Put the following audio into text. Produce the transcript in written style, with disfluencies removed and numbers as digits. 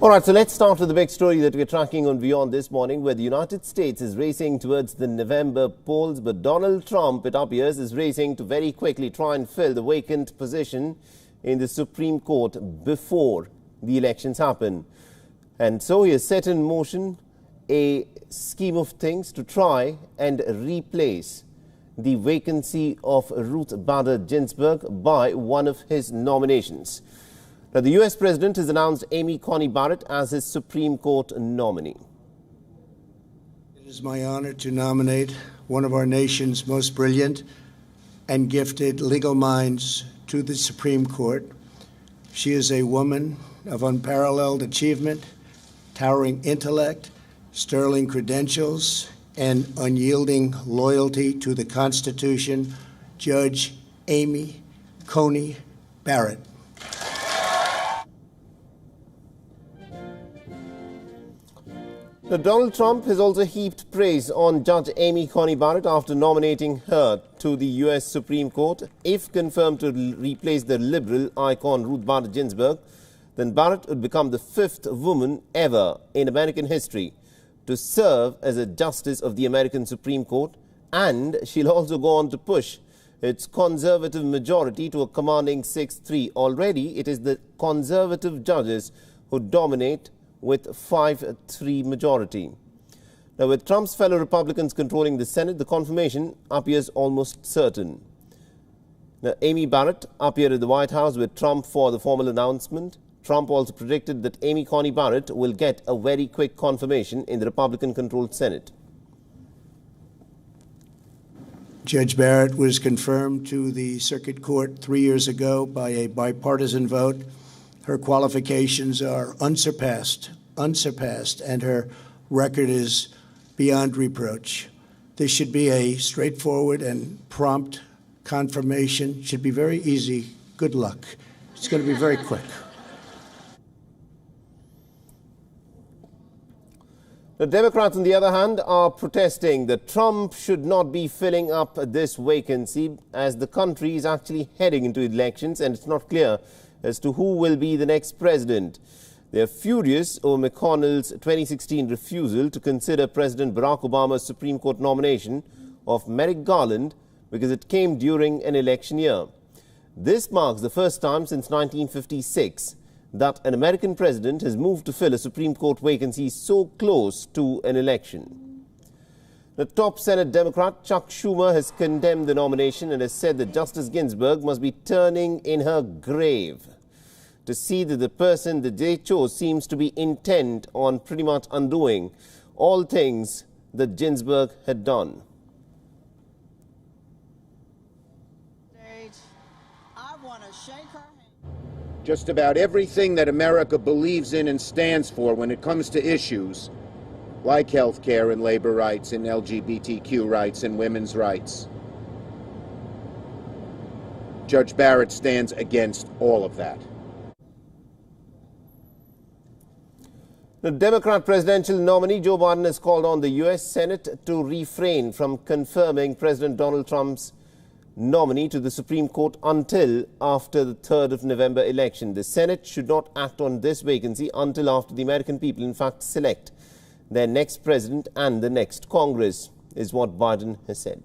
All right, so let's start with the big story that we're tracking on WION this morning, where the United States is racing towards the November polls, but Donald Trump, it appears, is racing to very quickly try and fill the vacant position in the Supreme Court before the elections happen. And so he has set in motion a scheme of things to try and replace the vacancy of Ruth Bader Ginsburg by one of his nominations. Now, the U.S. President has announced Amy Coney Barrett as his Supreme Court nominee. It is my honor to nominate one of our nation's most brilliant and gifted legal minds to the Supreme Court. She is a woman of unparalleled achievement, towering intellect, sterling credentials, and unyielding loyalty to the Constitution, Judge Amy Coney Barrett. Now, Donald Trump has also heaped praise on Judge Amy Coney Barrett after nominating her to the U.S. Supreme Court. If confirmed to replace the liberal icon Ruth Bader Ginsburg, then Barrett would become the fifth woman ever in American history to serve as a justice of the American Supreme Court, and she'll also go on to push its conservative majority to a commanding 6-3. Already, it is the conservative judges who dominate with 5-3 majority. Now, with Trump's fellow Republicans controlling the Senate, the confirmation appears almost certain. Now, Amy Barrett appeared at the White House with Trump for the formal announcement. Trump also predicted that Amy Coney Barrett will get a very quick confirmation in the Republican-controlled Senate. Judge Barrett was confirmed to the Circuit Court 3 years ago by a bipartisan vote. Her qualifications are unsurpassed, and her record is beyond reproach. This should be a straightforward and prompt confirmation. Should be very easy. Good luck. It's going to be very quick. The Democrats, on the other hand, are protesting that Trump should not be filling up this vacancy, as the country is actually heading into elections and it's not clear as to who will be the next president. They are furious over McConnell's 2016 refusal to consider President Barack Obama's Supreme Court nomination of Merrick Garland because it came during an election year. This marks the first time since 1956 that an American president has moved to fill a Supreme Court vacancy so close to an election. The top Senate Democrat Chuck Schumer has condemned the nomination and has said that Justice Ginsburg must be turning in her grave to see that the person that they chose seems to be intent on pretty much undoing all things that Ginsburg had done. I want to shake her hand. Just about everything that America believes in and stands for when it comes to issues like health care and labor rights and LGBTQ rights and women's rights. Judge Barrett stands against all of that. The Democrat presidential nominee Joe Biden has called on the U.S. Senate to refrain from confirming President Donald Trump's nominee to the Supreme Court until after the 3rd of November election. The Senate should not act on this vacancy until after the American people, in fact, select their next president and the next Congress, is what Biden has said.